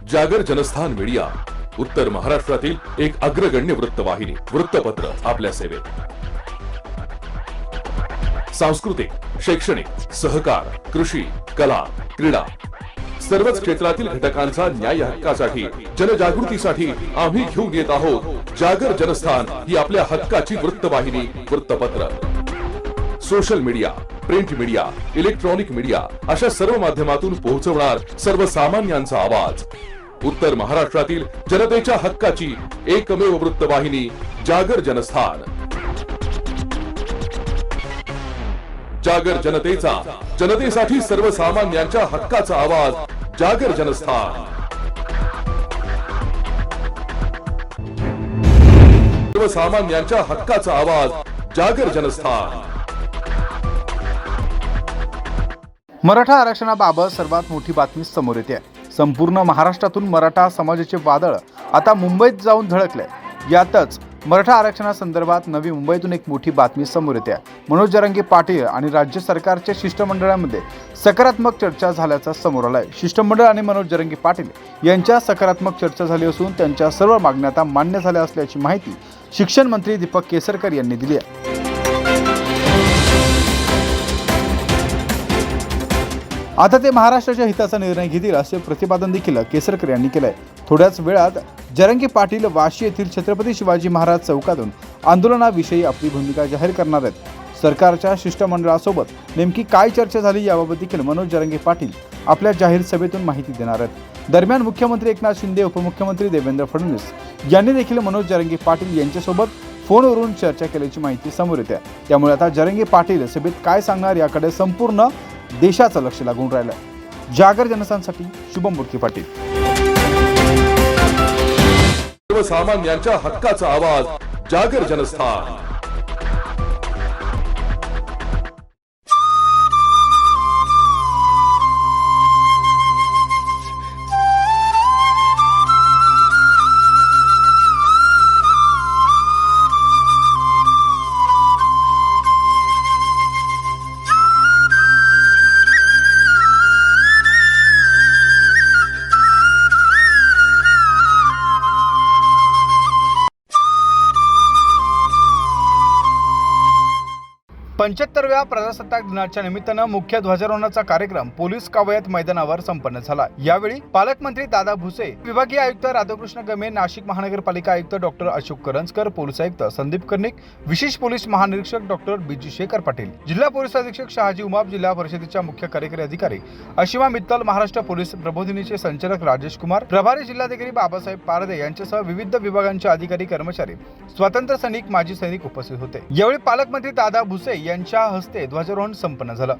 जागर जनस्थान मीडिया, उत्तर महाराष्ट्रातील एक अग्रगण्य वृत्तवाहिनी, वृत्तपत्र आपल्या सेवेत। सांस्कृतिक, शैक्षणिक, सहकार, कृषी, कला, क्रीडा सर्वच क्षेत्रातील घटकांचा न्याय हक्कासाठी, जनजागृतीसाठी आम्ही घेऊन येत आहोत जागर जनस्थान ही आपल्या हक्काची वृत्तवाहिनी, वृत्तपत्र। Social media, print media, electronic media अशा सर्व माध्यमातून पोहोचवणार सर्वसामान्यांचा आवाज। उत्तर महाराष्ट्रातील जनतेच्या हक्काची एकमेव वृत्तवाहिनी जागर जनस्थान। जागर जनतेचा, जनतेसाठी सर्वसामान्यांच्या हक्काचा आवाज, जागर जनस्थान। सर्वसामान्यांच्या हक्काचा आवाज, जागर जनस्थान। मराठा आरक्षणाबाबत सर्वात मोठी बातमी समोर येते। संपूर्ण महाराष्ट्रातून मराठा समाजाचे वादळ आता मुंबईत जाऊन धडकले। यातच मराठा आरक्षणासंदर्भात नवी मुंबईतून एक मोठी बातमी समोर येते। मनोज जरांगे पाटील आणि राज्य सरकारच्या शिष्टमंडळामध्ये सकारात्मक चर्चा झाल्याचं समोर आलंय। शिष्टमंडळ आणि मनोज जरांगे पाटील यांच्या सकारात्मक चर्चा झाली असून त्यांच्या सर्व मागण्या आता मान्य झाल्या असल्याची माहिती शिक्षण मंत्री दीपक केसरकर यांनी दिली आहे। आता ते महाराष्ट्राच्या हिताचा निर्णय घेतील असे प्रतिपादन देखील केसरकर यांनी केलंय। थोड्याच वेळात जरांगे पाटील वाशी येथील छत्रपती शिवाजी महाराज चौकातून आंदोलनाविषयी आपली भूमिका जाहीर करणार आहेत। सरकारच्या शिष्टमंडळासोबत नेमकी काय चर्चा झाली याबाबत देखील मनोज जरांगे पाटील आपल्या जाहीर सभेतून माहिती देणार आहेत। दरम्यान मुख्यमंत्री एकनाथ शिंदे, उपमुख्यमंत्री देवेंद्र फडणवीस यांनी देखील मनोज जरांगे पाटील यांच्यासोबत फोनवरून चर्चा केल्याची माहिती समोर येते। त्यामुळे आता जरांगे पाटील सभेत काय सांगणार याकडे संपूर्ण देशाचं लक्ष लागून राहिलंय। जागर जनस्थानसाठी शुभम बुर्की पाटील। सर्वसामान्यांच्या हक्काचा आवाज, जागर जनस्थान। पंच्याहत्तरव्या प्रजासत्ताक दिनाच्या निमित्तानं मुख्य ध्वजारोहणाचा कार्यक्रम पोलीस कवायत मैदानावर संपन्न झाला। यावेळी पालकमंत्री दादा भुसे, विभागीय आयुक्त राधाकृष्ण गमे, नाशिक महानगरपालिका आयुक्त डॉक्टर अशोक करंजकर, पोलीस आयुक्त संदीप कर्णिक, विशेष पोलीस महानिरीक्षक डॉक्टर बिजू शेखर पाटील, जिल्हा पोलीस अधीक्षक शहाजी उमाप, जिल्हा परिषदेच्या मुख्य कार्यकारी अधिकारी अशिमा मित्तल, महाराष्ट्र पोलीस प्रबोधिनीचे संचालक राजेश कुमार, प्रभारी जिल्हाधिकारी बाबासाहेब पारदे यांच्यासह विविध विभागांचे अधिकारी, कर्मचारी, स्वातंत्र्य सैनिक, माजी सैनिक उपस्थित होते। यावेळी पालकमंत्री दादा भुसे यांच्या हस्ते ध्वजारोहण संपन्न झालं।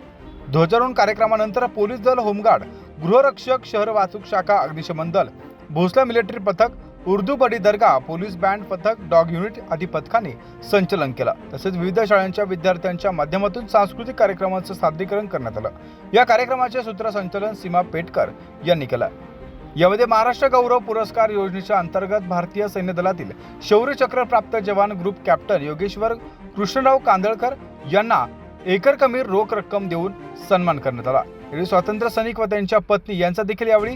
ध्वजारोहण कार्यक्रमानंतर पोलीस दल, होमगार्ड, गृहरक्षक, शहर वाहतूक शाखा, अग्निशमन दल, भोसले मिलिटरी पथक, उर्दू बडी दर्गा, पोलीस बँड पथक, डॉग युनिट आदी पथकांनी संचलन केलं। तसेच विविध शाळांच्या विद्यार्थ्यांच्या माध्यमातून सांस्कृतिक कार्यक्रमांचं सादरीकरण करण्यात आलं। या कार्यक्रमाचे सूत्रसंचालन सीमा पेटकर यांनी केलं। यामध्ये महाराष्ट्र गौरव पुरस्कार योजनेच्या अंतर्गत भारतीय सैन्य दलातील शौर्य चक्र प्राप्त जवान ग्रुप कॅप्टन योगेश्वर कृष्णराव कांदळकर यांना एकर कमी रोख रक्कम देऊन सन्मान करण्यात आला। यावेळी स्वातंत्र्य सैनिक व त्यांच्या पत्नी यांचा देखील यावेळी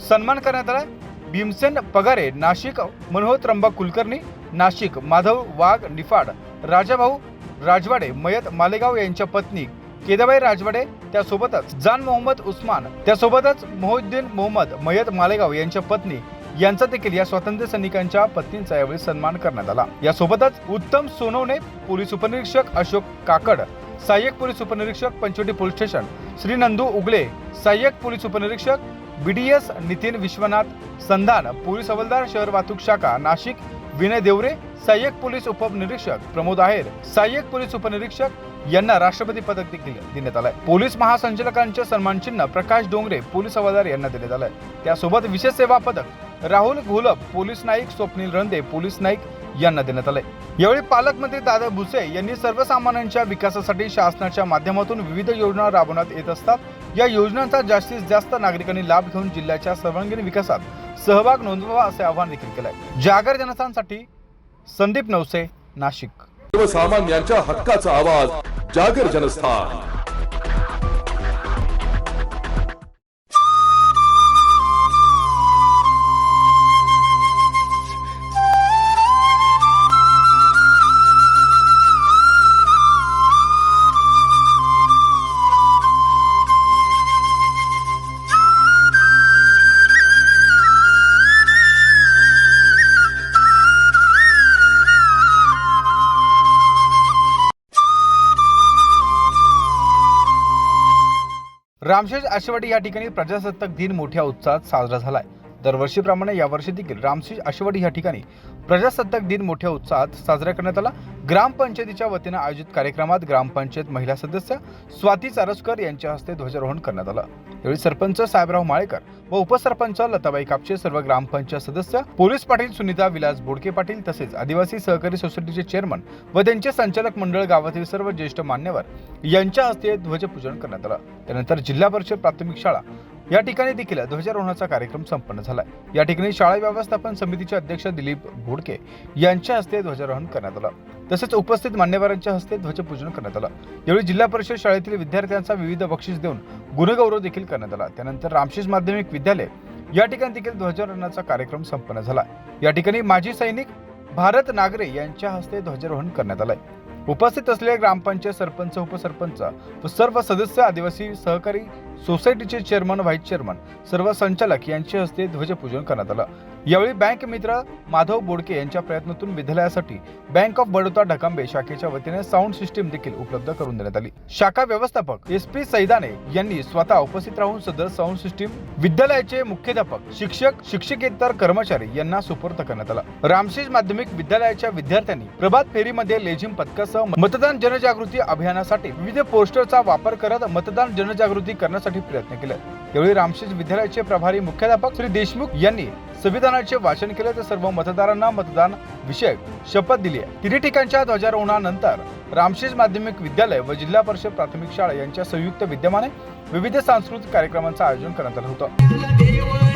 सन्मान करण्यात आला। भीमसेन पगारे, नाशिक, मनोहर त्र्यंबक कुलकर्णी, नाशिक, माधव वाघ निफाड, राजाभाऊ राजवाडे, मयत मालेगाव यांच्या पत्नी केदाबाई राजवाडे, त्यासोबतच जान मोहम्मद उस्मान, त्यासोबतच मोहुद्दीन मोहम्मद मयत मालेगाव यांच्या पत्नी यांचा देखील या स्वातंत्र्य सैनिकांच्या पत्नींचा यावेळी सन्मान करण्यात आला। यासोबतच उत्तम सोनवणे, पोलीस उपनिरीक्षक अशोक काकड, सहाय्यक पोलीस उपनिरीक्षक पंचवटी पोलीस स्टेशन, श्री नंदू उगले, सहाय्यक पोलीस उपनिरीक्षक BDS नितीन विश्वनाथ संधान, पोलीस हवालदार शहर वाहतूक शाखा नाशिक विनय देवरे, सहाय्यक पोलीस उपनिरीक्षक प्रमोद आहेर, सहाय्यक पोलीस उपनिरीक्षक यांना राष्ट्रपती पदक देखील देण्यात आलंय। पोलीस महासंचालकांचे सन्मान चिन्ह प्रकाश डोंगरे, पोलीस हवालदार यांना देण्यात आलंय। त्यासोबत विशेष सेवा पदक राहुल घोलप, पोलीस नाईक स्वप्नील रंदे, पोलीस नाईक यांना देण्यात आलंय। यावेळी पालकमंत्री दादा भुसे यांनी सर्वसामान्यांच्या विकासासाठी शासनाच्या माध्यमातून विविध योजना राबवण्यात येत असतात। या योजनांचा जास्तीत जास्त नागरिकांनी लाभ घेऊन जिल्ह्याच्या सर्वांगीण विकासात सहभाग नोंदवावा असे आवाहन देखील केलंय। जागर जनस्थानसाठी संदीप नवसे, नाशिक। सर्वसामान्यांच्या हक्काचा आवाज, जागर जनस्थान। रामशेष आशिवाडी या ठिकाणी प्रजासत्ताक दिन मोठ्या उत्साहात साजरा झालाय। दरवर्षीप्रमाणे यावर्षी देखील रामशेष आशिवाडी या ठिकाणी प्रजासत्ताक दिन मोठ्या उत्साहात साजरा करण्यात आला। ग्रामपंचायतीच्या वतीने आयोजित कार्यक्रमात ग्रामपंचायत महिला सदस्य स्वाती चारसकर यांच्या हस्ते ध्वजारोहण करण्यात आलं। यावेळी सरपंच साहेबराव माळेकर व उपसरपंच लताबाई कापसे, सर्व ग्रामपंचायत सदस्य, पोलीस पाटील सुनीता विलास बोडके पाटील तसेच आदिवासी सहकारी सोसायटीचे चेअरमन व त्यांचे संचालक मंडळ, गावातील सर्व ज्येष्ठ मान्यवर यांच्या हस्ते ध्वजपूजन करण्यात आलं। त्यानंतर जिल्हा परिषद प्राथमिक शाळा या ठिकाणी देखील ध्वजारोहणाचा कार्यक्रम संपन्न झाला। या ठिकाणी शाळा व्यवस्थापन समितीचे अध्यक्ष दिलीप बोडके यांच्या हस्ते ध्वजारोहण करण्यात आलं। तसेच उपस्थित मान्यवरांच्या हस्ते ध्वजपूजन करण्यात आलं। यावेळी जिल्हा परिषद शाळेतील विद्यार्थ्यांचा विविध बक्षीस देऊन गुणगौरव देखील करण्यात आला। त्यानंतर रामशेष माध्यमिक विद्यालय या ठिकाणी देखील ध्वजारोहणाचा कार्यक्रम संपन्न झाला। या ठिकाणी माजी सैनिक भारत नागरे यांच्या हस्ते ध्वजारोहण करण्यात आलंय। उपस्थित असलेले ग्रामपंचायत सरपंच, उपसरपंच व सर्व सदस्य, आदिवासी सहकारी सोसायटीचे चेअरमन, व्हाईस चेअरमन, सर्व संचालक यांच्या हस्ते ध्वजपूजन करण्यात आलं। यावेळी बँक मित्र माधव बोडके यांच्या प्रयत्नातून विद्यालयासाठी बँक ऑफ बडोदा ढकांबे शाखेच्या वतीने साऊंड सिस्टीम देखील उपलब्ध करून देण्यात आली। शाखा व्यवस्थापक SP सैदाने यांनी स्वतः उपस्थित राहून सदर साऊंड सिस्टीम विद्यालयाचे मुख्याध्यापक, शिक्षक, शिक्षकेतर कर्मचारी यांना सुपूर्द करण्यात आला। रामशेष माध्यमिक विद्यालयाच्या विद्यार्थ्यांनी प्रभात फेरीमध्ये लेझिम पथकासह मतदान जनजागृती अभियानासाठी विविध पोस्टरचा वापर करत मतदान जनजागृती करण्यासाठी प्रयत्न केले। यावेळी रामशेष विद्यालयाचे प्रभारी मुख्याध्यापक श्री देशमुख यांनी संविधानाचे वाचन केले, तर सर्व मतदारांना मतदान विषयक शपथ दिली आहे। तिन्ही ठिकाणच्या ध्वजारोहणानंतर रामशेष माध्यमिक विद्यालय व जिल्हा परिषद प्राथमिक शाळा यांच्या संयुक्त विद्यमाने विविध सांस्कृतिक कार्यक्रमांचे आयोजन करण्यात आलं होतं।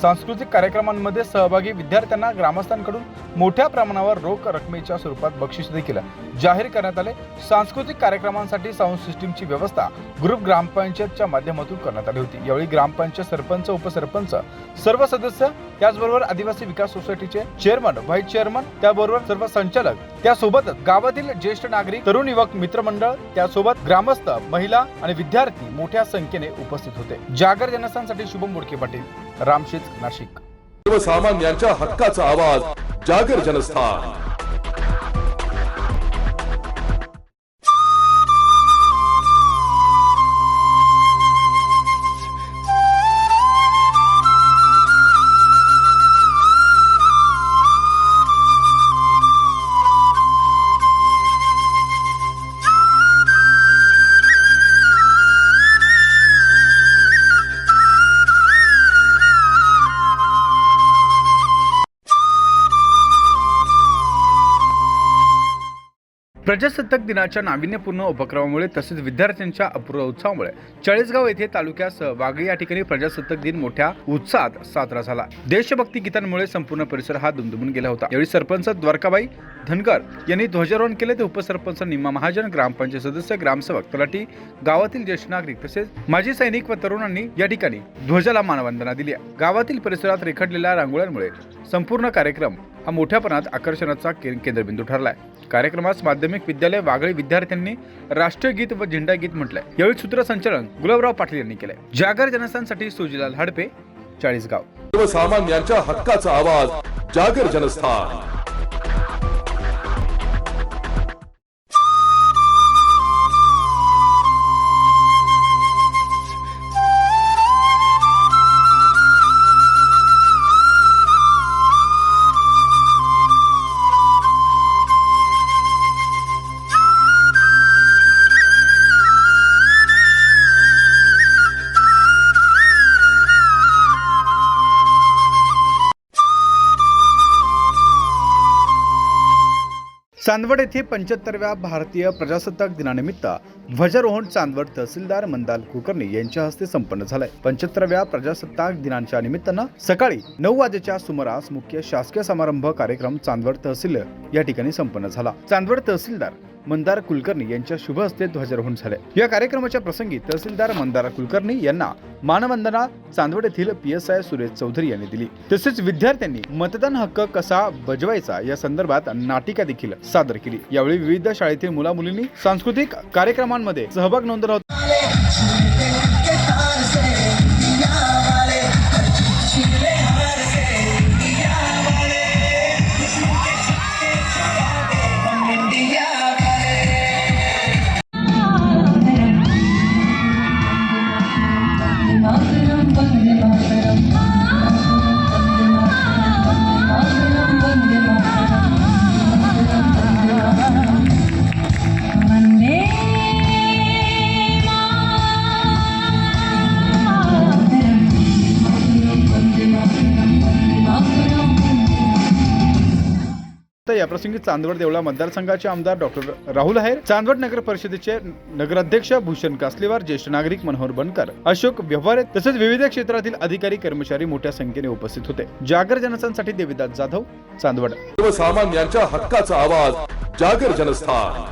सांस्कृतिक कार्यक्रमांमध्ये सहभागी विद्यार्थ्यांना ग्रामस्थांकडून मोठ्या प्रमाणावर रोख रकमेच्या स्वरूपात बक्षीस देखील जाहीर करण्यात आले। सांस्कृतिक कार्यक्रमांसाठी साऊंड सिस्टीमची व्यवस्था ग्रुप ग्रामपंचायतच्या माध्यमातून करण्यात आली होती। यावेळी ग्रामपंचायत सरपंच, उपसरपंच, सर्व सदस्य, त्याचबरोबर आदिवासी विकास सोसायटीचे चेअरमन, व्हाईस चेअरमन, त्याबरोबर सर्व संचालक, त्यासोबतच गावातील ज्येष्ठ नागरिक, तरुण युवक मित्रमंडळ, त्यासोबत ग्रामस्थ, महिला आणि विद्यार्थी मोठ्या संख्येने उपस्थित होते। जागर जनस्थानसाठी शुभम बोडके पाटील, रामशेष, नाशिक। सर्वसामान्यांच्या हक्काचा आवाज, जागर जनस्थान। प्रजासत्ताक दिनाच्या नाविन्यपूर्ण उपक्रमामुळे तसेच विद्यार्थ्यांच्या अपूर्व उत्साहामुळे चाळीसगाव येथे तालुक्यासह वाघे या ठिकाणी प्रजासत्ताक दिन मोठ्या उत्साहात साजरा झाला। देशभक्ती गीतांमुळे संपूर्ण परिसर हा दुमदुमून गेला होता। यावेळी सरपंच द्वारकाबाई धनगर यांनी ध्वजारोहण केले, तर उपसरपंच निम्मा महाजन, ग्रामपंचायत सदस्य, ग्रामसेवक, तलाठी, गावातील ज्येष्ठ नागरिक तसेच माजी सैनिक व तरुणांनी या ठिकाणी ध्वजाला मानवंदना दिली। गावातील परिसरात रेखाटलेल्या रांगोळ्यांमुळे संपूर्ण कार्यक्रम हा मोठ्या प्रमाणात आकर्षणाचा केंद्रबिंदू ठरलाय। कार्यक्रमास माध्यमिक विद्यालय वाघळी विद्यार्थ्यांनी राष्ट्रीय गीत व झेंडा गीत म्हटलंय। यावेळी सूत्रसंचालन गुलाबराव पाटील यांनी केले। जागर जनस्थानसाठी सुजिलाल हडपे, चाळीसगाव। सर्वसामान्यांच्या हक्काचा आवाज, जागर जनस्थान। चांदवड येथे 75व्या भारतीय प्रजासत्ताक दिनानिमित्त ध्वजारोहण चांदवड तहसीलदार मंदार कुलकर्णी यांच्या हस्ते संपन्न झालंय। 75व्या प्रजासत्ताक दिनाच्या निमित्तानं सकाळी 9 वाजेच्या सुमारास मुख्य शासकीय समारंभ कार्यक्रम चांदवड तहसील या ठिकाणी संपन्न झाला। चांदवड तहसीलदार मंदार कुलकर्णी यांच्या शुभ हस्ते ध्वजारोहण झाले। या कार्यक्रमाच्या प्रसंगी तहसीलदार मंदार कुलकर्णी यांना मानवंदना चांदवड येथील PSI सुरेश चौधरी यांनी दिली। तसेच विद्यार्थ्यांनी मतदान हक्क कसा बजवायचा या संदर्भात नाटिका देखील सादर केली। यावेळी विविध शाळेतील मुला मुलींनी सांस्कृतिक कार्यक्रमांमध्ये सहभाग नोंदवला होता। या प्रसंगी चांदवड देवळा मतदारसंघाचे आमदार डॉक्टर राहुल आहेर, चांदवड नगर परिषदेचे नगराध्यक्ष भूषण कासलीवार, ज्येष्ठ नागरिक मनोहर बनकर, अशोक व्यवहारे तसेच विविध क्षेत्रातील अधिकारी कर्मचारी मोठ्या संख्येने उपस्थित होते। जागर जनस्थानसाठी देविदास जाधव, चांदवड। सर्वसामान्यांच्या हक्काचा आवाज, जागर जनस्थान।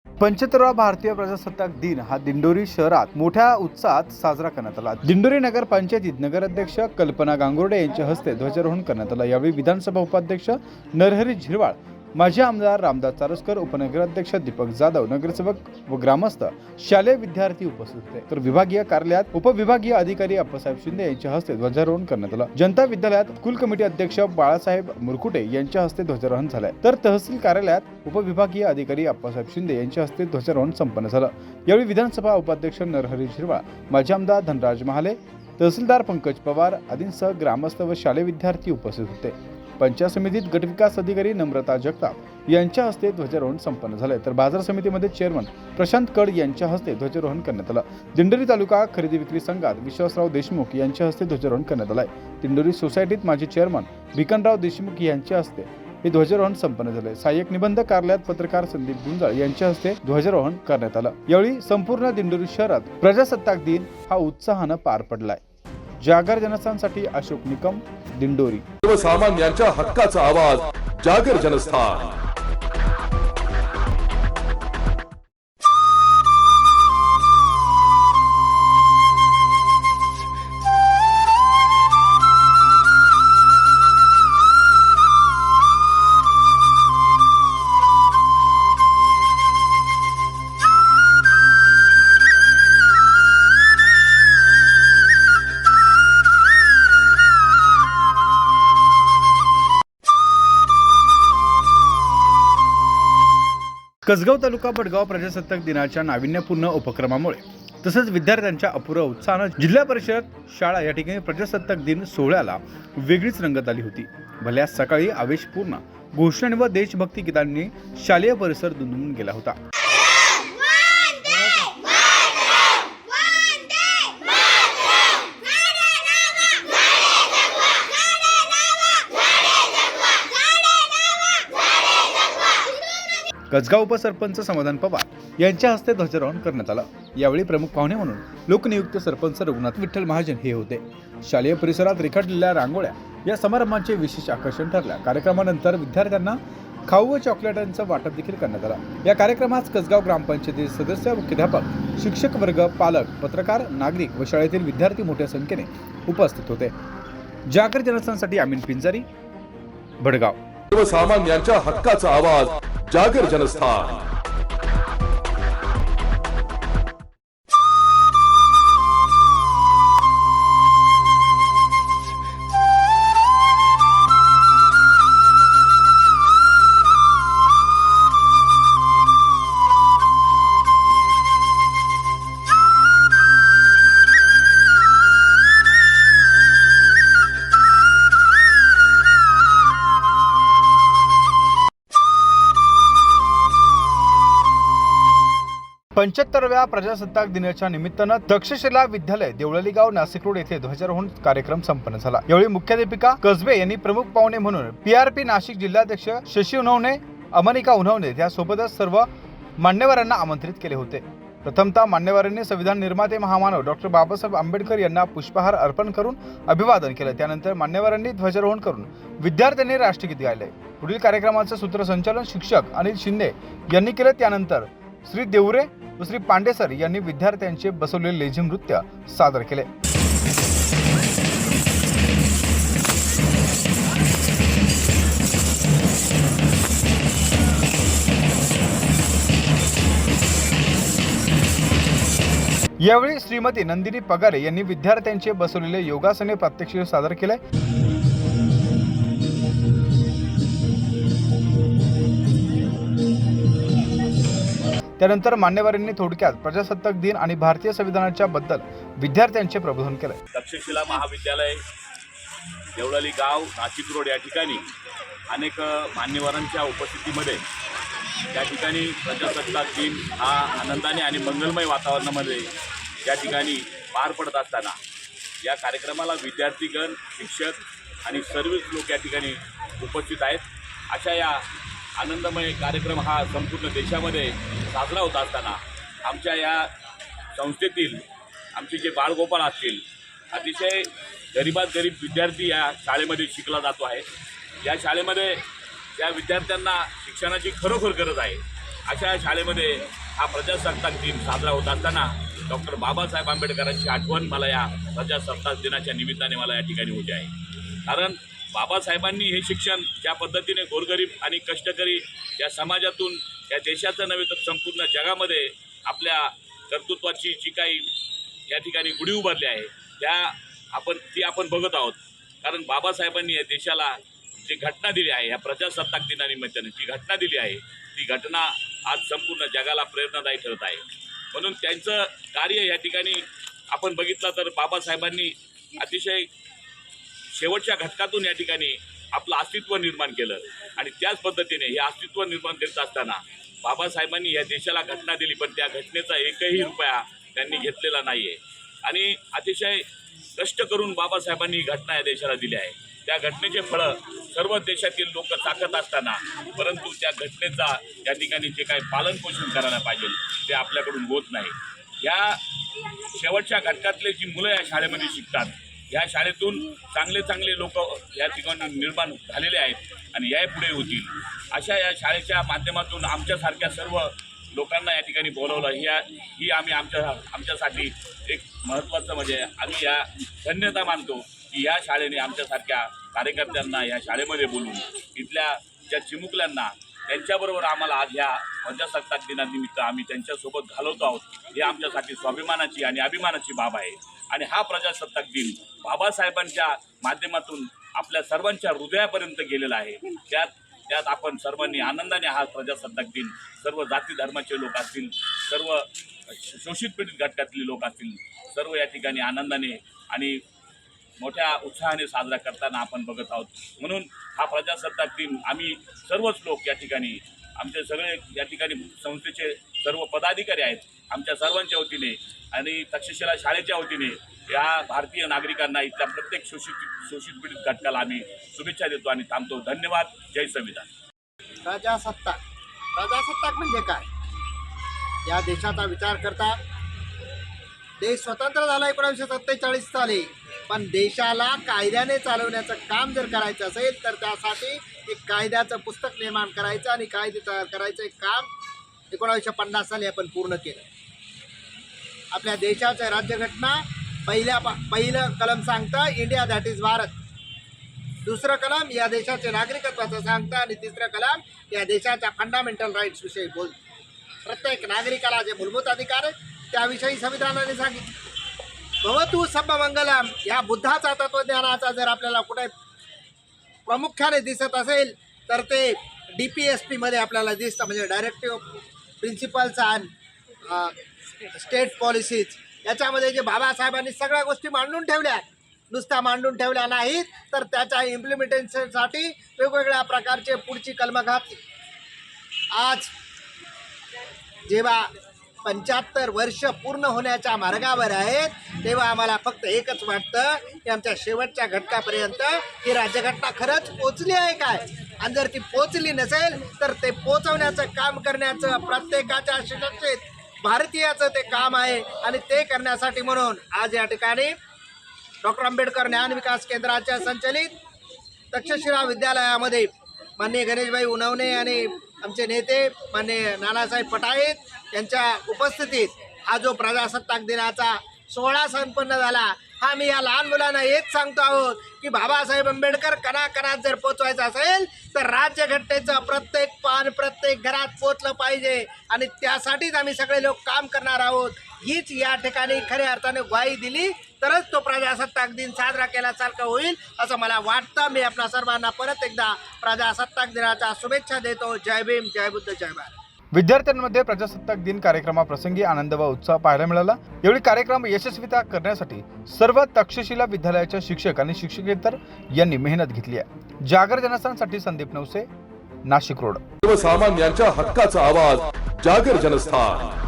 पंच्याहत्तरावा भारतीय प्रजासत्ताक दिन हा दिंडोरी शहरात मोठ्या उत्साहात साजरा करण्यात आला। दिंडोरी नगर पंचायतीत नगराध्यक्ष कल्पना गांगुर्डे यांच्या हस्ते ध्वजारोहण करण्यात आलं। यावेळी विधानसभा उपाध्यक्ष नरहरी झिरवाळ, माजी आमदार रामदास चारोस्कर, उपनगराध्यक्ष दीपक जाधव, नगरसेवक व ग्रामस्थ, शालेय विद्यार्थी उपस्थित होते। तर विभागीय कार्यालयात उपविभागीय अधिकारी अप्पासाहेब शिंदे यांच्या हस्ते ध्वजारोहण करण्यात आलं। जनता विद्यालयात स्कूल कमिटी अध्यक्ष बाळासाहेब मुरकुटे यांच्या हस्ते ध्वजारोहण झाले। तर तहसील कार्यालयात उपविभागीय अधिकारी अप्पासाहेब शिंदे यांच्या हस्ते ध्वजारोहण संपन्न झालं। यावेळी विधानसभा उपाध्यक्ष नरहरी झिरवाळ, माजी आमदार धनराज महाले, तहसीलदार पंकज पवार आदींसह ग्रामस्थ व शालेय विद्यार्थी उपस्थित होते। पंचायत समितीत गटविकास अधिकारी नम्रता जगताप यांच्या हस्ते ध्वजारोहण संपन्न झाले। तर बाजार समितीमध्ये चेअरमन प्रशांत कड यांच्या हस्ते ध्वजारोहण करण्यात आलं। दिंडोरी तालुका खरेदी विक्री संघात विश्वासराव देशमुख यांच्या हस्ते ध्वजारोहण करण्यात आलं। दिंडोरी सोसायटीत माजी चेअरमन भिकनराव देशमुख यांच्या हस्ते हे ध्वजारोहण संपन्न झाले। सहाय्यक निबंधक कार्यालयात पत्रकार संदीप गुंजाळ यांच्या हस्ते ध्वजारोहण करण्यात आलं। यावेळी संपूर्ण दिंडोरी शहरात प्रजासत्ताक दिन हा उत्साहानं पार पडलाय। जागर जनस्थानसाठी अशोक निकम, दिंडोरी। सर्वसामान्यांच्या हक्काचा आवाज, जागर जनस्थान। कसगाव तालुका बडगाव प्रजासत्ताक दिनाच्या नाविन्यपूर्ण उपक्रमामुळे तसेच विद्यार्थ्यांच्या अपुऱ्या उत्साहानं जिल्हा परिषद शाळा या ठिकाणी प्रजासत्ताक दिन सोहळ्याला वेगळीच रंगत आली होती। भल्या सकाळी आवेशपूर्ण घोषणा व देशभक्ती गीतांनी शालेय परिसर दुमदुमून गेला होता। कसगाव उपसरपंच समाधान पवार यांच्या हस्ते ध्वजारोहण करण्यात आलं। यावेळी प्रमुख पाहुणे म्हणून लोकनियुक्त सरपंच रघुनाथ विठ्ठल महाजन हे होते। शालेय परिसरात रेखाटलेल्या रांगोळ्या या समारंभाचे विशेष आकर्षण ठरल्या। कार्यक्रमानंतर विद्यार्थ्यांना खाऊ व चॉकलेटांचं वाटप देखील करण्यात आलं। या कार्यक्रमात कसगाव ग्रामपंचायतीचे सदस्य, मुख्याध्यापक, शिक्षक वर्ग, पालक, पत्रकार, नागरिक व शाळेतील विद्यार्थी मोठ्या संख्येने उपस्थित होते। जागर जनस्थानसाठी अमीन पिंजारी, भडगाव। सर्वसामान्यांच्या हक्काचा आवाज, जागर जनस्थान। 75व्या प्रजासत्ताक दिनाच्या निमित्तानं तक्षशिला विद्यालय देवळाली गाव नाशिक रोड येथे ध्वजारोहण कार्यक्रम संपन्न झाला। यावेळी मुख्याध्यापिका कसबे यांनी प्रमुख पाहुणे म्हणून PRP नाशिक जिल्हाध्यक्ष शशी उन्हवणे, अमनिका उन्हवणे यासोबतच सर्व मान्यवरांना आमंत्रित केले होते। प्रथमतः मान्यवरांनी संविधान निर्माते महामानव डॉक्टर बाबासाहेब आंबेडकर यांना पुष्पहार अर्पण करून अभिवादन केलं। त्यानंतर मान्यवरांनी ध्वजारोहण करून विद्यार्थ्यांनी राष्ट्रगीत गायले। पुढील कार्यक्रमाचं सूत्रसंचालन शिक्षक अनिल शिंदे यांनी केलं। त्यानंतर श्री देवरे व श्री पांडेसर यांनी विद्यार्थ्यांचे बसवलेले लेझिम नृत्य सादर केले। यावेळी श्रीमती नंदिनी पगारे यांनी विद्यार्थ्यांचे बसवलेले योगासने प्रात्यक्षिक सादर केले। त्यानंतर मान्यवरांनी थोडक्यात प्रजासत्ताक दिन आणि भारतीय संविधानाच्या बद्दल विद्यार्थ्यांचे प्रबोधन केले। तक्षशिला महाविद्यालय देवळाली गाव नाशिक रोड या ठिकाणी अनेक मान्यवरांच्या उपस्थितीमध्ये या ठिकाणी प्रजासत्ताक दिन हा आनंदाने आणि मंगलमय वातावरणामध्ये या ठिकाणी पार पडत असताना या कार्यक्रमाला विद्यार्थीगण, शिक्षक आणि सर्वच लोक या ठिकाणी उपस्थित आहेत। अशा या आनंदमय कार्यक्रम हा संपूर्ण देशामध्ये साजरा होत असताना आमच्या या संस्थेतील आमचे जे बाळगोपाळ असतील, अतिशय गरीबात गरीब विद्यार्थी या शाळेमध्ये शिकला जातो आहे। या शाळेमध्ये त्या विद्यार्थ्यांना शिक्षणाची खरोखर गरज आहे। अशा शाळेमध्ये हा प्रजासत्ताक दिन साजरा होत असताना डॉक्टर बाबासाहेब आंबेडकरांची आठवण मला या प्रजासत्ताक दिनाच्या निमित्ताने मला या ठिकाणी होते आहे। कारण बाबासाहेबांनी हे शिक्षण ज्या पद्धतीने गोरगरीब आणि कष्टकरी या समाजातून या देशाचं नव्हे तर संपूर्ण जगामध्ये आपल्या कर्तृत्वाची जी काही या ठिकाणी गुढी उभारली आहे ती आपण बघत आहोत। कारण बाबासाहेबांनी या देशाला जी घटना दिली आहे, या प्रजासत्ताक दिनानिमित्ताने जी घटना दिली आहे, ती घटना आज संपूर्ण जगाला प्रेरणादायी ठरत आहे। म्हणून त्यांचं कार्य या ठिकाणी आपण बघितलं तर बाबासाहेबांनी अतिशय शेवटच्या घटकातून या ठिकाणी आपलं अस्तित्व निर्माण केलं आणि त्याच पद्धतीने हे अस्तित्व निर्माण करीत असताना बाबासाहेबांनी या देशाला घटना दिली, पण त्या घटनेचा एकही रुपया त्यांनी घेतलेला नाही आहे आणि अतिशय कष्ट करून बाबासाहेबांनी ही घटना या देशाला दिली आहे। त्या घटनेचे फळं सर्व देशातील लोक चाखत असताना परंतु त्या घटनेचा या ठिकाणी जे काही पालनपोषण करायला पाहिजे ते आपल्याकडून होत नाही। या शेवटच्या घटकातले जी मुलं या शाळेमध्ये शिकतात, या शाळेतून चांगले चांगले लोक या ठिकाणी निर्माण झालेले आहेत आणि यापुढे होतील। अशा या शाळेच्या माध्यमातून आमच्यासारख्या सर्व लोकांना या ठिकाणी बोलवलं ही आम्ही आमच्यासाठी एक महत्त्वाचं म्हणजे आम्ही या धन्यता मानतो की या शाळेने आमच्यासारख्या कार्यकर्त्यांना या शाळेमध्ये बोलून इथल्या ज्या चिमुकल्यांना त्यांच्याबरोबर आम्हाला आज ह्या प्रजासत्ताक दिनानिमित्त आम्ही त्यांच्यासोबत घालवतो आहोत, ही आमच्यासाठी स्वाभिमानाची आणि अभिमानाची बाब आहे। आणि हा प्रजासत्ताक दिन बाबासाहेबांच्या माध्यमातून आपल्या सर्वांच्या हृदयापर्यंत गेलेला आहे। त्यात आपण सर्वांनी आनंदाने हा प्रजासत्ताक दिन, सर्व जाती धर्माचे लोक असतील, सर्व शोषित पीडित घटकातले लोक असतील, सर्व या ठिकाणी आनंदाने आणि मोठ्या उत्साहाने साजरा करताना आपण बघत आहोत। म्हणून हा प्रजासत्ताक दिन आम्ही सर्वच लोक या ठिकाणी, आमचे सगळे या ठिकाणी संस्थेचे सर्व पदाधिकारी आहेत, आमच्या सर्वांच्या वतीने आणि तक्षशिला शाळेच्या वतीने या भारतीय नागरिकांना, इथल्या प्रत्येक शोषित पीडित घटकाला आम्ही शुभेच्छा देतो आणि थांबतो। धन्यवाद। जय संविधान। प्रजासत्ताक म्हणजे काय? या देशाचा विचार करता देश स्वतंत्र झाला 1947 साली, पण देशाला कायद्याने चालवण्याचं काम जर करायचं असेल तर त्यासाठी एक कायद्याचं पुस्तक निर्माण करायचं आणि कायदे तयार करायचं एक काम 1950 साली आपण पूर्ण केलं। आपल्या देशाच्या राज्यघटना पहिलं कलम सांगतं इंडिया दॅट इज भारत, दुसरं कलम या देशाचे नागरिकत्वाचं सांगतं आणि तिसरं कलम या देशाच्या फंडामेंटल राईट्स विषयी बोलतं। प्रत्येक नागरिकाला जे मूलभूत अधिकार आहेत त्याविषयी संविधानाने सांगितलं। भवतु सर्वमंगलम या बुद्धाचा तत्वज्ञानाचा जर आपल्याला कुठे प्रामुख्याने दिसत असेल तर ते DPSP मध्ये आपल्याला दिसतं, म्हणजे directive principles and state policies. याच्यामध्ये जे बाबासाहेबांनी सगळ्या गोष्टी मांडून ठेवल्या, नुसत्या मांडून ठेवल्या नाहीत तर त्याच्या इम्प्लिमेंटेशनसाठी वेगवेगळ्या प्रकारचे पुढची कलमं घातली। आज जेव्हा 75 वर्ष पूर्ण होण्याच्या मार्गावर आहेत, तेव्हा आम्हाला फक्त एकच वाटतं की आमच्या शेवटच्या घटकापर्यंत ही राज्यघटना खरंच पोचली आहे काय, आणि जर ती पोचली नसेल तर ते पोचवण्याचं काम करण्याचं प्रत्येकाच्या सुशिक्षित भारतीयाचं ते काम आहे. आणि ते करण्यासाठी म्हणून आज या ठिकाणी डॉक्टर आंबेडकर ज्ञान विकास केंद्राच्या संचलित तक्षशिला विद्यालयामध्ये माननीय गणेशभाई उनवणे आणि आमचे नेते माननीय नानासाहेब पटाईत यांच्या उपस्थितीत हा जो प्रजासत्ताक दिनाचा सोहळा संपन्न झाला, हा मी या लहान मुलांना हेच सांगतो आहोत की बाबासाहेब आंबेडकर कणाकणात जर पोचवायचं असेल तर राज्यघटनेचं प्रत्येक पान प्रत्येक घरात पोचलं पाहिजे. आणि त्यासाठीच आम्ही सगळे लोक काम करणार आहोत. हीच या ठिकाणी खऱ्या अर्थाने ग्वाही दिली तरच तो प्रजासत्ताक दिन साजरा केल्यासारखं होईल असं मला वाटतं. मी आपल्या सर्वांना परत एकदा प्रजासत्ताक दिनाच्या शुभेच्छा देतो. जय भीम, जय बुद्ध, जय भारत. विद्यार्थ्यांमध्ये प्रजासत्ताक दिन कार्यक्रमाप्रसंगी आनंद व उत्साह पाहायला मिळाला. यावेळी कार्यक्रम यशस्वीता करण्यासाठी सर्व तक्षशिला विद्यालयाच्या शिक्षक आणि शिक्षकेतर यांनी मेहनत घेतली आहे. जागर जनस्थानसाठी संदीप नवसे, नाशिक रोड. सर्वसामान्यांच्या हक्काचा आवाज, जागर जनस्थान.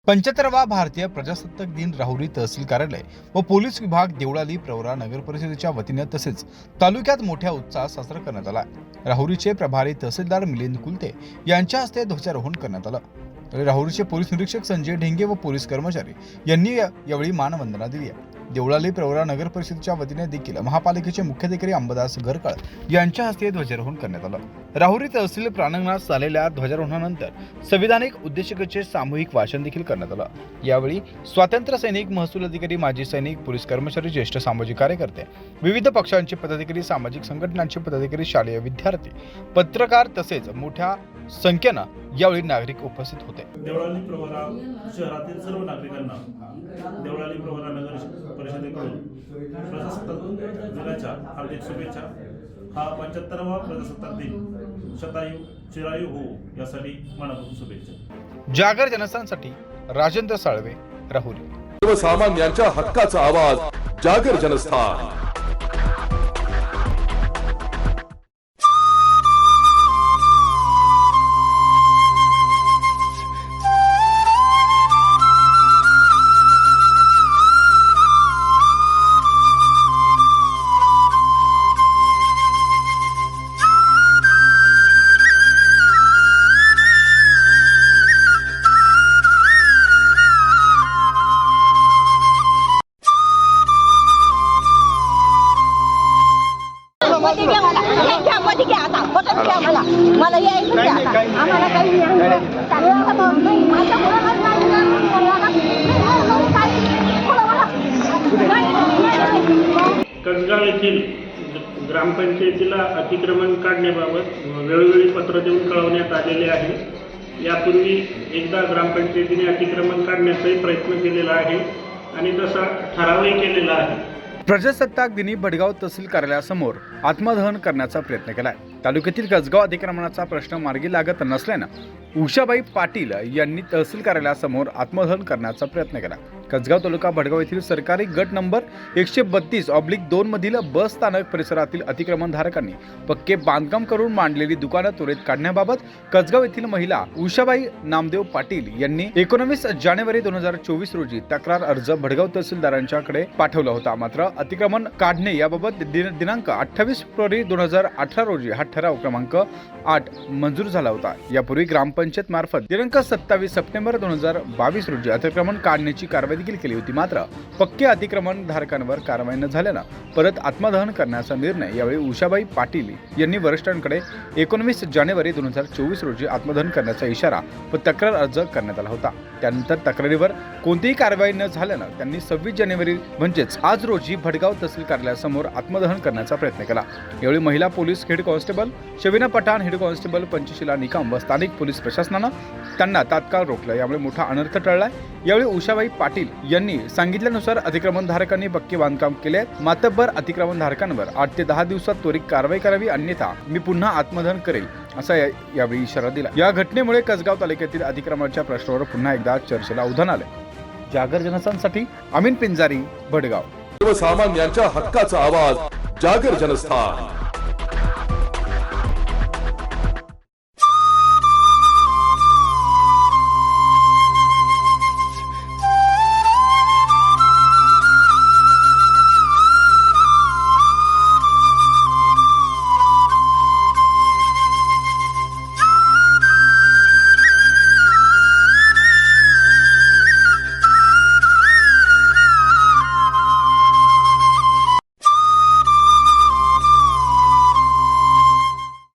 पंच्याहत्तरावा भारतीय प्रजासत्ताक दिन राहुरी तहसील कार्यालय व पोलीस विभाग देवळाली प्रवरा नगर परिषदेच्या वतीने तसेच तालुक्यात मोठ्या उत्साहात साजरा करण्यात आला. राहुरीचे प्रभारी तहसीलदार मिलिंद कुलते यांच्या हस्ते ध्वजारोहण करण्यात आलं. राहुरीचे पोलीस निरीक्षक संजय ढेंगे व पोलीस कर्मचारी यांनी यावेळी मानवंदना दिली. देवळाली प्रवरा नगर परिषदेच्या वतीने देखील महापालिकेचे मुख्याधिकारी अंबादास गरकळ यांच्या हस्ते ध्वजारोहण करण्यात आलं. राहुरी तहसील प्रांगणात झालेल्या ध्वजारोहणानंतर संविधानिक उद्देशिकेचे सामूहिक वाचन देखील करण्यात आलं. यावेळी स्वातंत्र्य सैनिक, महसूल अधिकारी, माजी सैनिक, पोलीस कर्मचारी, ज्येष्ठ सामाजिक कार्यकर्ते, विविध पक्षांचे पदाधिकारी, सामाजिक संघटनांचे पदाधिकारी, शालेय विद्यार्थी, पत्रकार तसेच मोठ्या संख्येनं यावेळी नागरिक उपस्थित होते. देवळाली प्रवरा शहरातील सर्व नागरिकांना देवळाली प्रवरा नगर परिषदेकडून प्रजासत्ताक दिनाच्या हार्दिक शुभेच्छा. हा 75वा प्रजासत्ताक दिन शतायू चिरायू हो यासाठी मनापासून शुभेच्छा. जागर जनस्थानसाठी राजेंद्र साळवे, राहुरी. सर्वसामान्यांच्या हक्काचा आवाज, जागर जनस्थान. मध्ये घ्या आता बटन घ्या मला यायचं घ्या आता आम्हाला काही कसगाव येथील ग्रामपंचायतीला अतिक्रमण काढण्याबाबत वेळोवेळी पत्र देऊन कळवण्यात आलेले आहे. यापूर्वी एकदा ग्रामपंचायतीने अतिक्रमण काढण्याचाही प्रयत्न केलेला आहे आणि तसा ठरावही केलेला आहे. प्रजासत्ताक दिनी भडगाव तहसील कार्यालयासमोर आत्मदहन करण्याचा प्रयत्न केलाय. तालुक्यातील कसगाव अतिक्रमणाचा प्रश्न मार्गी लागत नसल्यानं उषाबाई पाटील यांनी तहसील कार्यालयासमोर आत्मदहन करण्याचा प्रयत्न केला. कसगाव तालुका भडगाव येथील सरकारी गट नंबर 132/2 मधील बस स्थानक परिसरातील अतिक्रमणधारकांनी पक्के बांधकाम करून मांडलेली दुकानं त्वरित काढण्याबाबत कसगाव येथील महिला उषाबाई नामदेव पाटील यांनी 19 जानेवारी 2024 रोजी तक्रार अर्ज भडगाव तहसीलदारांच्याकडे पाठवला होता. मात्र अतिक्रमण काढणे याबाबत दिनांक 28 फेब्रुवारी 2018 रोजी हा ठराव क्रमांक 8 मंजूर झाला होता. यापूर्वी ग्रामपंचायत मार्फत दिनांक 27 सप्टेंबर 2022 रोजी अतिक्रमण काढण्याची कारवाई देखील केली होती. मात्र पक्के अतिक्रमण धारकांवर कारवाई न झाल्यानं परत आत्मदहन करण्याचा निर्णय यावेळी उषाबाई पाटील यांनी वरिष्ठांकडे 19 जानेवारी 2024 रोजी आत्मदहन करण्याचा इशारा व तक्रार अर्ज करण्यात आला होता. त्यानंतर तक्रारीवर कोणतीही कारवाई न झाल्यानं त्यांनी 26 जानेवारी म्हणजेच आज रोजी भडगाव तहसील कार्यालयासमोर आत्मदहन करण्याचा प्रयत्न केला. यावेळी महिला police head constable Shabina Pathan, head constable Panchashila Nikam व स्थानिक पोलीस प्रशासनानं त्यांना तात्काळ रोखलं, यामुळे मोठा अनर्थ टळला. यावेळी उषाबाई पाटील यांनी सांगितल्यानुसार अतिक्रमणधारकांनी पक्के बांधकाम केले. मातब्बर अतिक्रमणधारकांवर 8 ते 10 दिवसात त्वरित कारवाई करावी, अन्यथा मी पुन्हा आत्मदहन करेल असा यावेळी इशारा दिला. या घटनेमुळे कसगाव तालुक्यातील अतिक्रमणाच्या प्रश्नावर पुन्हा एकदा चर्चेला उधाण आले. जागर जनस्थानसाठी अमीन पिंजारी, भडगाव. सर्वसामान्यांच्या हक्काचा आवाज, जागर जनस्थान.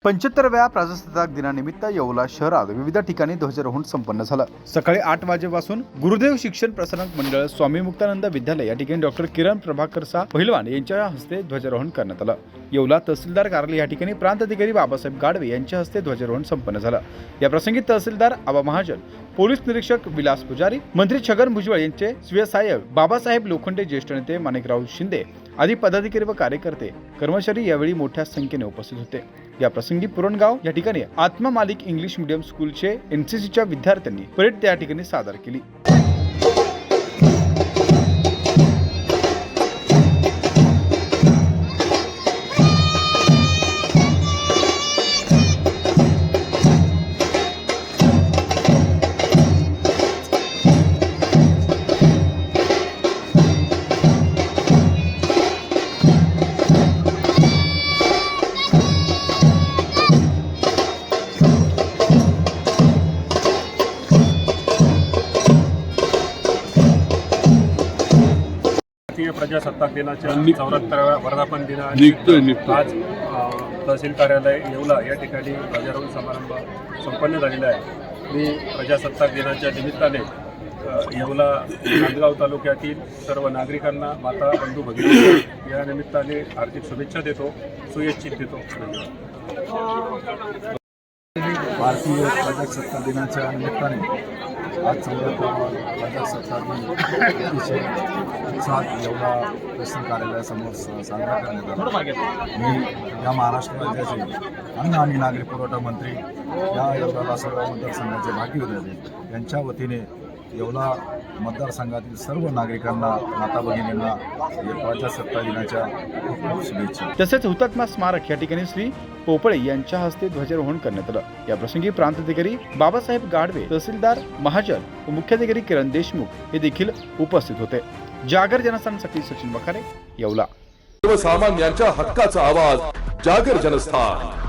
पंच्याहत्तराव्या प्रजासत्ताक दिनानिमित्त येवला शहरात विविध ठिकाणी ध्वजारोहण संपन्न झालं. सकाळी 8 वाजेपासून गुरुदेव शिक्षण प्रसारक मंडळ, स्वामी मुक्तानंद विद्यालय या ठिकाणी डॉक्टर किरण प्रभाकर पहिलवान यांच्या हस्ते ध्वजारोहण करण्यात आलं. येवला तहसीलदार कार्यालय या ठिकाणी प्रांत अधिकारी बाबासाहेब गाडवे यांच्या हस्ते ध्वजारोहण संपन्न झालं. या प्रसंगी तहसीलदार आबा महाजन, पोलीस निरीक्षक विलास पुजारी, मंत्री छगन भुजबळ यांचे स्वीय सहाय्यक बाबासाहेब लोखंडे, ज्येष्ठ नेते माणिकराव शिंदे आदी पदाधिकारी व कार्यकर्ते, कर्मचारी यावेळी मोठ्या संख्येने उपस्थित होते. या प्रसंगी पुरणगाव या ठिकाणी आत्मा मालिक इंग्लिश मीडियम स्कूलचे एनसीसीच्या विद्यार्थ्यांनी परेड त्या ठिकाणी सादर केली. भारतीय प्रजासत्ताक दिनाच्या 74व्या वर्धापन दिनानिमित्त आज तहसील कार्यालय येवला या ठिकाणी ध्वजारोहण समारंभ संपन्न झालेला आहे. मी प्रजासत्ताक दिनाच्या निमित्ताने येवला नांदगाव तालुक्यातील सर्व नागरिकांना, माता, बंधू, भगिनी या निमित्ताने हार्दिक शुभेच्छा देतो, सुयच्छित देतो. भारतीय प्रजासत्ताक दिनाच्या निमित्ताने आज 74वा प्रजासत्ताक दिन अतिशय उत्साहात येवला तहसील कार्यालयासमोर साजरा करण्यात आला. मी या महाराष्ट्र राज्याचे अन्न आणि नागरी पुरवठा मंत्री, या येवला सर्व मतदारसंघाचे भागी होते, यांच्या वतीने येवला मतदारसंघातील सर्व नागरिकांना, माता भगिनींना प्रजासत्ताक दिनाच्या खूप शुभेच्छा. तसेच हुतात्मा स्मारक या ठिकाणी श्री पोपळे यांच्या हस्ते ध्वजारोहण करण्यात आलं. या प्रसंगी प्रांत अधिकारी बाबासाहेब गाडवे, तहसीलदार महाजन व मुख्याधिकारी किरण देशमुख हे देखील उपस्थित होते. जागर जनस्थानसाठी सचिन बखारे, येवला. सर्वसामान्यांच्या हक्काचा आवाज, जागर जनस्थान.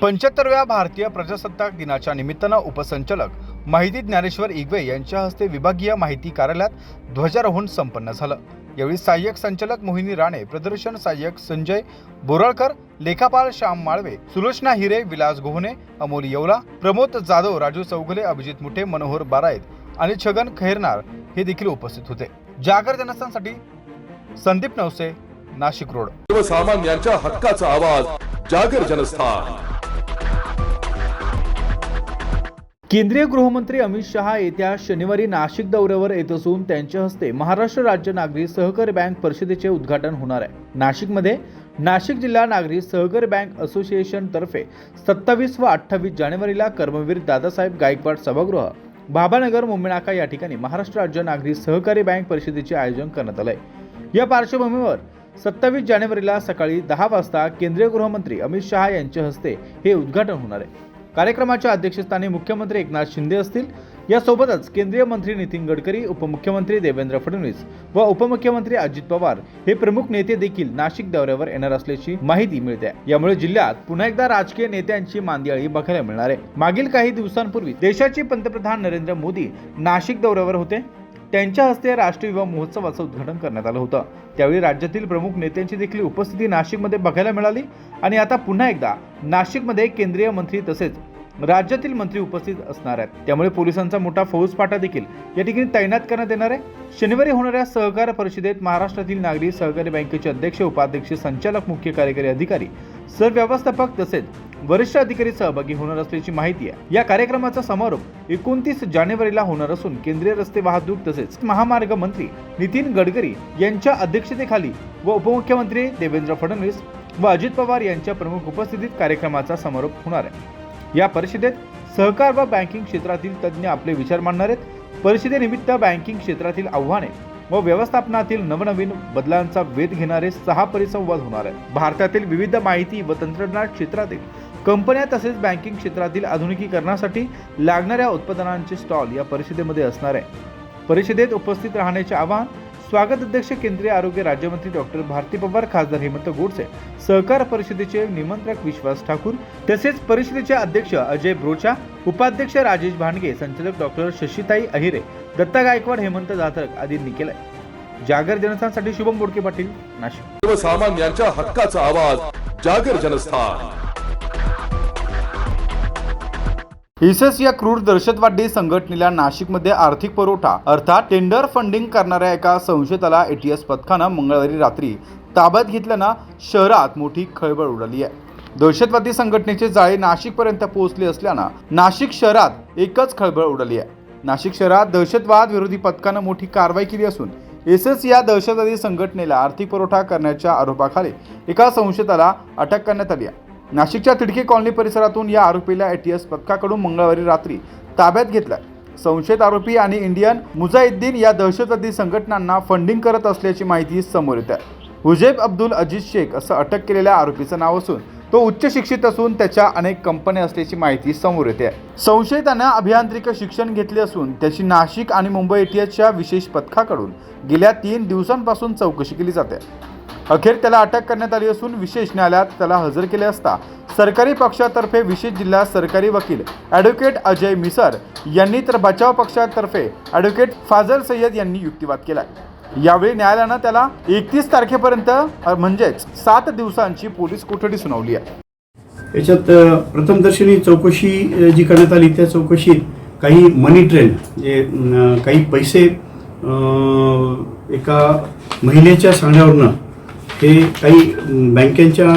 पंच्याहत्तराव्या भारतीय प्रजासत्ताक दिनाच्या निमित्तानं उपसंचालक माहिती ज्ञानेश्वर इगवे यांच्या हस्ते विभागीय माहिती कार्यालयात ध्वजारोहण संपन्न झालं. यावेळी सहाय्यक संचालक मोहिनी राणे, प्रदर्शन सहाय्यक संजय बोराळकर, लेखापाल श्याम माळवे, सुलोचना हिरे, विलास गोहने, अमोल येवला, प्रमोद जाधव, राजू चौगुले, अभिजित मुठे, मनोहर बारायत आणि छगन खैरनार हे देखील उपस्थित होते. जागर जनस्थानसाठी संदीप नवसे, नाशिक रोड. सर्वसामान्यांच्या हक्काचा आवाज, जागर जनस्थान. केंद्रीय गृहमंत्री अमित शहा येत्या शनिवारी नाशिक दौऱ्यावर येत असून त्यांच्या हस्ते महाराष्ट्र राज्य नागरी सहकारी बँक परिषदेचे उद्घाटन होणार आहे. नाशिकमध्ये नाशिक जिल्हा नागरी सहकारी बँक असोसिएशन तर्फे 27 व 28 जानेवारीला कर्मवीर दादासाहेब गायकवाड सभागृह, बाबानगर, मुंबई या ठिकाणी महाराष्ट्र राज्य नागरी सहकारी बँक परिषदेचे आयोजन करण्यात आले. या पार्श्वभूमीवर 27 जानेवारीला सकाळी 10 वाजता केंद्रीय गृहमंत्री अमित शहा यांच्या हस्ते हे उद्घाटन होणार आहे. कार्यक्रमाच्या अध्यक्षस्थानी मुख्यमंत्री एकनाथ शिंदे असतील, यासोबतच केंद्रीय मंत्री नितीन गडकरी, उपमुख्यमंत्री देवेंद्र फडणवीस व उपमुख्यमंत्री अजित पवार हे प्रमुख नेते देखील नाशिक दौऱ्यावर येणार असल्याची माहिती मिळते. यामुळे जिल्ह्यात पुन्हा एकदा राजकीय नेत्यांची मांदियाळी बघायला मिळणार आहे. मागील काही दिवसांपूर्वी देशाचे पंतप्रधान नरेंद्र मोदी नाशिक दौऱ्यावर होते. त्यांच्या हस्ते राष्ट्रीय युवा महोत्सवाचं उद्घाटन करण्यात आलं होतं. त्यावेळी राज्यातील प्रमुख नेत्यांची देखील उपस्थिती नाशिकमध्ये बघायला मिळाली आणि आता पुन्हा एकदा नाशिकमध्ये केंद्रीय मंत्री तसेच राज्यातील मंत्री उपस्थित असणार आहेत. त्यामुळे पोलिसांचा मोठा फौजफाटा देखील या ठिकाणी तैनात करण्यात येणार आहे. शनिवारी होणाऱ्या सहकार परिषदेत महाराष्ट्रातील नागरी सहकारी बँकेचे अध्यक्ष, उपाध्यक्ष, संचालक, मुख्य कार्यकारी अधिकारी, सरव्यवस्थापक तसेच वरिष्ठ अधिकारी सहभागी होणार असल्याची माहिती आहे. या कार्यक्रमाचा समारोप 29 जानेवारीला होणार असून केंद्रीय रस्ते वाहतूक तसेच महामार्ग मंत्री नितीन गडकरी यांच्या अध्यक्षतेखाली व उपमुख्यमंत्री देवेंद्र फडणवीस व अजित पवार यांच्या प्रमुख उपस्थितीत कार्यक्रमाचा समारोप होणार आहे. या परिषदेत सहकार व बँकिंग क्षेत्रातील तज्ज्ञ आपले विचार मांडणार आहेत. परिषदेनिमित्त बँकिंग क्षेत्रातील आव्हाने व व्यवस्थापनातील नवनवीन बदलांचा वेध घेणारे 6 परिसंवाद होणार आहेत. भारतातील विविध माहिती व तंत्रज्ञान क्षेत्रातील कंपन्या तसेच बँकिंग क्षेत्रातील आधुनिकीकरणासाठी लागणाऱ्या उत्पादनांचे स्टॉल या परिषदेमध्ये असणार आहे. परिषदेत उपस्थित राहण्याचे आवाहन स्वागत अध्यक्ष केंद्रीय आरोग्य राज्यमंत्री डॉक्टर भारती पवार, खासदार हेमंत गोडसे, सहकार परिषदेचे निमंत्रक विश्वास ठाकूर तसेच परिषदेचे अध्यक्ष अजय ब्रोचा, उपाध्यक्ष राजेश भांडगे, संचालक डॉक्टर शशिताई अहिरे, दत्ता गायकवाड, हेमंत जाधक आदींनी केलंय. जागर जनस्थानसाठी शुभम बोडके पाटील, नाशिक. सर्वसामान्यांच्या हक्काचा आवाज, जागर जनस्थान. ISIS या क्रूर दहशतवादी संघटनेला नाशिकमध्ये आर्थिक पुरवठा अर्थात टेंडर फंडिंग करणाऱ्या एका संशयिताला ATS पथकानं मंगळवारी रात्री ताब्यात घेतल्यानं शहरात मोठी खळबळ उडाली आहे. दहशतवादी संघटनेचे जाळे नाशिकपर्यंत पोहोचले असल्यानं नाशिक शहरात एकच खळबळ उडाली आहे. नाशिक शहरात दहशतवाद विरोधी पथकानं मोठी कारवाई केली असून ISIS या दहशतवादी संघटनेला आर्थिक पुरवठा करण्याच्या आरोपाखाली एका संशयिताला अटक करण्यात आली आहे. नाशिकच्या तिडके कॉलनी परिसरातून या आरोपीला ATS पथकाकडून मंगळवारी रात्री ताब्यात घेतलाय. संशयित आरोपी आणि इंडियन मुजाहिद्दीन या दहशतवादी संघटनांना फंडिंग करत असल्याची माहिती समोर येत आहे. हुजेब अब्दुल अजीज शेख असं अटक केलेल्या आरोपीचं नाव असून तो उच्च शिक्षित असून त्याच्या अनेक कंपन्या असल्याची माहिती समोर येते आहे. संशयितानं अभियांत्रिक शिक्षण घेतले असून त्याची नाशिक आणि मुंबई ATSच्या विशेष पथकाकडून गेल्या 3 दिवसांपासून चौकशी केली जाते. अखेर त्याला अटक करण्यात आली असून विशेष न्यायालयात त्याला हजर केले असता सरकारी पक्षातर्फे विशेष जिल्हा सरकारी वकील ॲडव्होकेट अजय मिसर यांनी तर बचाव पक्षातर्फे ॲडव्होकेट फाजल सय्यद यांनी युक्तिवाद केला. यावेळी न्यायालयानं त्याला 31 तारखेपर्यंत म्हणजेच 7 दिवसांची पोलीस कोठडी सुनावली आहे. याच्यात प्रथमदर्शनी चौकशी जी करण्यात आली त्या चौकशीत काही मनी ट्रेल जे काही पैसे एका महिलेच्या सांगण्यावरनं हे काही बँकेच्या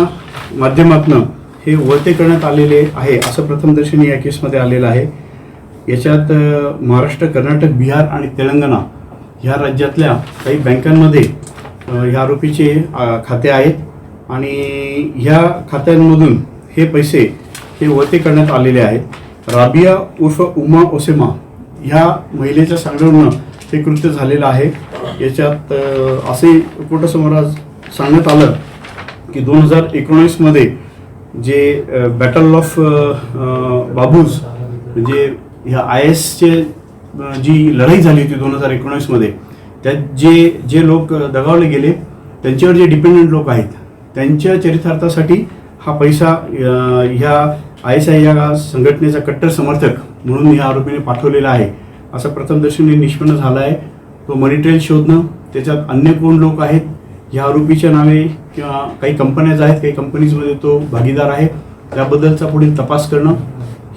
माध्यमातून हे वळते करण्यात आलेले आहे असं प्रथमदर्शनी या केसमध्ये आलेलं आहे. याच्यात महाराष्ट्र, कर्नाटक, बिहार आणि तेलंगणा ह्या राज्यातल्या काही बँकांमध्ये ह्या आरोपीचे खाते आहेत आणि ह्या खात्यांमधून हे पैसे हे वळते करण्यात आलेले आहेत. राबिया उर्फ उमा ओसेमा ह्या महिलेच्या सांगण्यावरून हे कृत्य झालेलं आहे. याच्यात असे कोर्टासमोर आज सांगण्यात आलं की 2019मध्ये जे बॅटल ऑफ बाबूज म्हणजे ह्या ISचे जी लढाई झाली होती 2019मध्ये त्यात जे लोक दगावले गेले त्यांच्यावर जे डिपेंडंट लोक आहेत त्यांच्या चरितार्थासाठी हा पैसा ह्या ISI या संघटनेचा कट्टर समर्थक म्हणून ह्या आरोपीने पाठवलेला आहे असं प्रथमदर्शनी निष्पन्न झालं आहे. तो मनी ट्रेल शोधणं, त्याच्यात अन्य कोण लोक आहेत ह्या आरोपीच्या नावे किंवा काही कंपन्याज आहेत, काही कंपनीजमध्ये तो भागीदार आहे त्याबद्दलचा पुढील तपास करणं.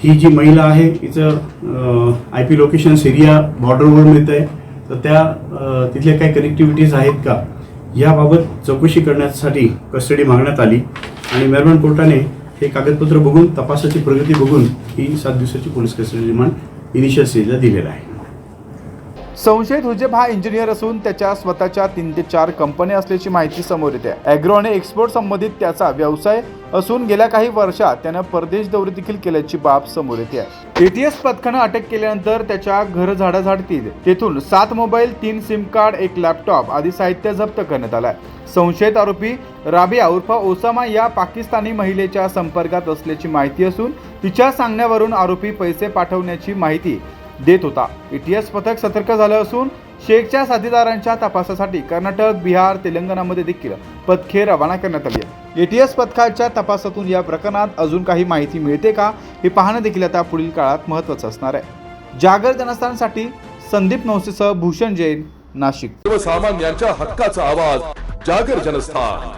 ही जी महिला आहे हिचं IP लोकेशन सिरिया बॉर्डरवर मिळतं आहे तर त्या तिथल्या काही कनेक्टिव्हिटीज आहेत का याबाबत चौकशी करण्यासाठी कस्टडी मागण्यात आली आणि मेहरबान कोर्टाने हे कागदपत्र बघून तपासाची प्रगती बघून ही 7 दिवसाची पोलीस कस्टडी रिमांड इनिशियल स्टेजला दिलेला आहे. संशयित हुजेब हा इंजिनियर असून त्याच्या स्वतःच्या 3 ते 4 कंपन्या असल्याची माहिती समोर येते. ॲग्रो आणि एक्सपोर्ट संबंधित त्याचा व्यवसाय असून गेल्या काही वर्षात त्यानं परदेश दौरे देखील केल्याची बाब समोर येते आहे. ATS पथकानं अटक केल्यानंतर त्याच्या घर झाडाझाडतीत तेथून 7 मोबाईल, 3 सिम कार्ड, 1 लॅपटॉप आदी साहित्य जप्त करण्यात आलं आहे. संशयित आरोपी राबिया उर्फ ओसामा या पाकिस्तानी महिलेच्या संपर्कात असल्याची माहिती असून तिच्या सांगण्यावरून आरोपी पैसे पाठवण्याची माहिती देत होता. ATS पथक सतर्क झालं असून शेखच्या साथीदारांच्या तपासासाठी कर्नाटक, बिहार, तेलंगणामध्ये देखील पथके रवाना करण्यात आली आहे. ATS पथकाच्या तपासातून या प्रकरणात अजून काही माहिती मिळते का हे पाहणं देखील आता पुढील काळात महत्त्वाचं असणार आहे. जागर जनस्थानसाठी संदीप नवसेसह भूषण जैन, नाशिक. सर्वसामान्यांच्या हक्काचा आवाज, जागर जनस्थान.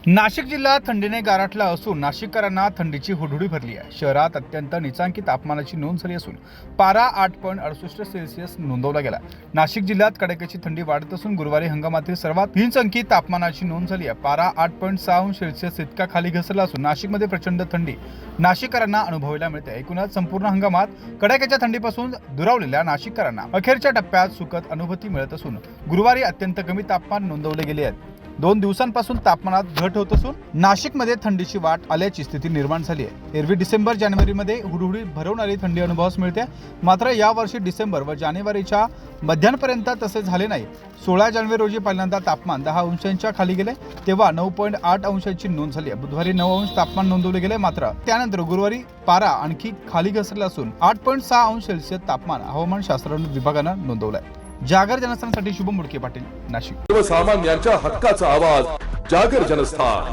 नाशिक जिल्हा थंडीने गारठला असून नाशिककरांना थंडीची हुडहुडी भरली आहे. शहरात अत्यंत निचांकी तापमानाची नोंद झाली असून पारा 8.68 सेल्सिअस नोंदवला गेला. नाशिक जिल्ह्यात कडाक्याची थंडी वाढत असून गुरुवारी हंगामातील सर्वात हीन अंकी तापमानाची नोंद झाली आहे. पारा 8.6 सेल्सिअस इतका खाली घसरला असून नाशिकमध्ये प्रचंड थंडी नाशिककरांना अनुभवायला मिळते. एकूणच संपूर्ण हंगामात कडाक्याच्या थंडीपासून दुरावलेल्या नाशिककरांना अखेरच्या टप्प्यात सुखद अनुभूती मिळत असून गुरुवारी अत्यंत कमी तापमान नोंदवले गेले आहे. 2 दिवसांपासून तापमानात घट होत असून नाशिकमध्ये थंडीची वाट आल्याची स्थिती निर्माण झाली आहे. एरवी डिसेंबर जानेवारीमध्ये हुडहुडी भरवणारी थंडी अनुभवास मिळते, मात्र यावर्षी डिसेंबर व जानेवारीच्या मध्यांपर्यंत तसे झाले नाही. 16 जानेवारी रोजी पहिल्यांदा तापमान 10 अंशांच्या खाली गेले, तेव्हा 9.8 अंशांची नोंद झाली. बुधवारी 9 अंश तापमान नोंदवले गेले, मात्र त्यानंतर गुरुवारी पारा आणखी खाली घसरला असून 8.6 अंश सेल्सिअस तापमान हवामानशास्त्र विभागानं नोंदवलंय. जागर जनस्थानसाठी शुभम मुडके पाटील, नाशिक. सर्वसामान्यांच्या हक्काचा आवाज, जागर जनस्थान.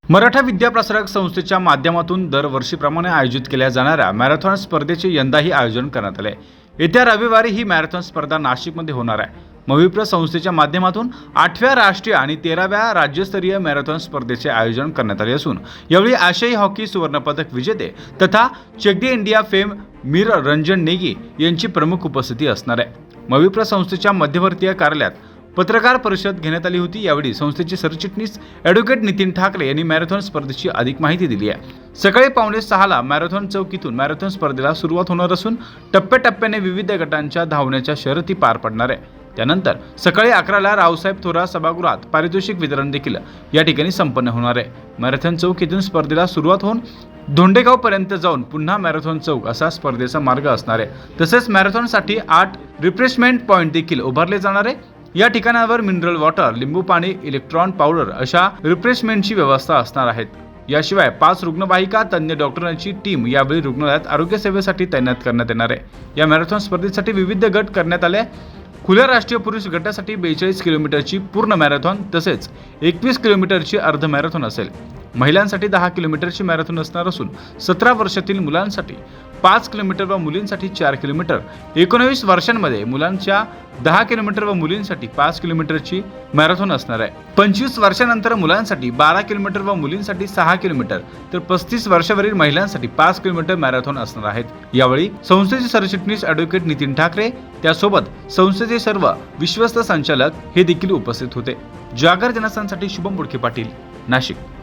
मराठा विद्याप्रसारक संस्थेच्या माध्यमातून दरवर्षीप्रमाणे आयोजित केल्या जाणाऱ्या मॅरेथॉन स्पर्धेचे यंदाही आयोजन करण्यात आले. येत्या रविवारी ही मॅरेथॉन स्पर्धा नाशिकमध्ये होणार आहे. मविप्र संस्थेच्या माध्यमातून 8व्या राष्ट्रीय आणि 13व्या राज्यस्तरीय मॅरेथॉन स्पर्धेचे आयोजन करण्यात आले असून यावेळी आशियाई हॉकी सुवर्णपदक विजेते तथा चेक दी इंडिया फेम मीर रंजन नेगी यांची प्रमुख उपस्थिती असणार आहे. मविप्र संस्थेच्या मध्यवर्तीय कार्यालयात पत्रकार परिषद घेण्यात आली होती. यावेळी संस्थेचे सरचिटणीस ॲडव्होकेट नितीन ठाकरे यांनी मॅरेथॉन स्पर्धेची अधिक माहिती दिली आहे. सकाळी 5:45 मॅरेथॉन चौकीतून मॅरेथॉन स्पर्धेला सुरुवात होणार असून टप्प्याटप्प्याने विविध गटांच्या धावण्याच्या शर्यती पार पडणार आहे. त्यानंतर सकाळी 11ला रावसाहेब थोरात सभागृहात पारितोषिक वितरण देखील या ठिकाणी संपन्न होणार आहे. मॅरेथॉन चौक येथून स्पर्धेला सुरुवात होऊन धोंडेगाव पर्यंत जाऊन पुन्हा मॅरेथॉन चौक असा स्पर्धेचा मार्ग असणार आहे. तसेच मॅरेथॉनसाठी 8 रिफ्रेशमेंट पॉईंट देखील उभारले जाणार आहे. या ठिकाणावर मिनरल वॉटर, लिंबू पाणी, इलेक्ट्रॉन पावडर अशा रिफ्रेशमेंटची व्यवस्था असणार आहेत. याशिवाय 5 रुग्णवाहिका तज्ञ डॉक्टरांची टीम यावेळी रुग्णालयात आरोग्य सेवेसाठी तैनात करण्यात येणार आहे. या मॅरेथॉन स्पर्धेसाठी विविध गट करण्यात आले. खुल्या राष्ट्रीय पुरुष गटासाठी 42 किलोमीटरची पूर्ण मॅरेथॉन तसेच 21 किलोमीटरची अर्ध मॅरेथॉन असेल. महिलांसाठी 10 किलोमीटरची मॅरेथॉन असणार असून 17 वर्षातील मुलांसाठी 5 किलोमीटर व मुलींसाठी 4 किलोमीटर, 19 वर्षांमध्ये मुलांच्या 10 किलोमीटर व मुलींसाठी 5 किलोमीटरची मॅरेथॉन असणार आहे. 25 वर्षानंतर मुलांसाठी 12 किलोमीटर व मुलींसाठी 6 किलोमीटर तर 35 वर्षावरील महिलांसाठी 5 किलोमीटर मॅरेथॉन असणार आहेत. यावेळी संस्थेचे सरचिटणीस ॲडव्होकेट नितीन ठाकरे, त्यासोबत संस्थेचे सर्व विश्वस्त संचालक हे देखील उपस्थित होते. जागर जनस्थानसाठी शुभम मुडके पाटील, नाशिक.